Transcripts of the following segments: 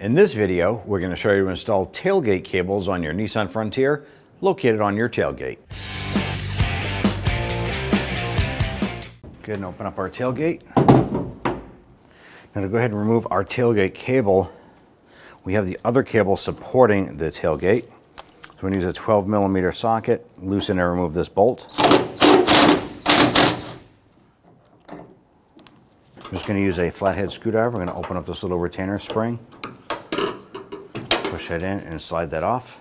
In this video, we're going to show you to install tailgate cables on your Nissan Frontier located on your tailgate. Go ahead and open up our tailgate. Now to go ahead and remove our tailgate cable, we have the other cable supporting the tailgate. So we're going to use a 12mm socket, loosen and remove this bolt. I'm just going to use a flathead screwdriver. We're going to open up this little retainer spring, push that in and slide that off.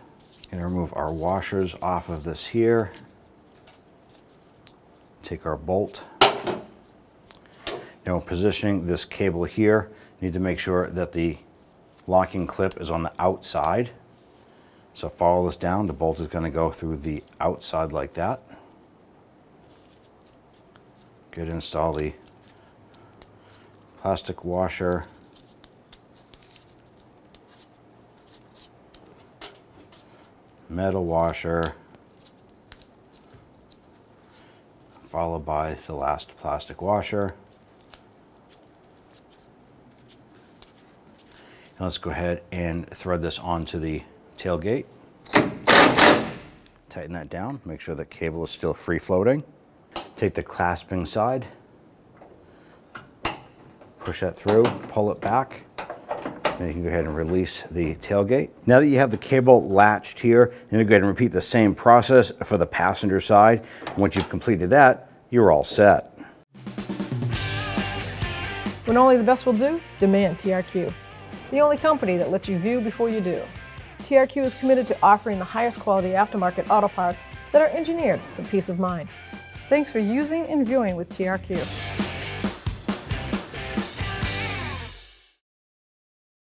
Going to remove our washers off of this here. Take our bolt. Now, positioning this cable here, you need to make sure that the locking clip is on the outside. So follow this down. The bolt is going to go through the outside like that. Good. Install the plastic washer. Metal washer. Followed by the last plastic washer. Now let's go ahead and thread this onto the tailgate. Tighten that down, make sure the cable is still free floating. Take the clasping side, push that through, pull it back, and you can go ahead and release the tailgate. Now that you have the cable latched here, you're going to go ahead and repeat the same process for the passenger side. Once you've completed that, you're all set. When only the best will do, demand TRQ. The only company that lets you view before you do. TRQ is committed to offering the highest quality aftermarket auto parts that are engineered for peace of mind. Thanks for using and viewing with TRQ.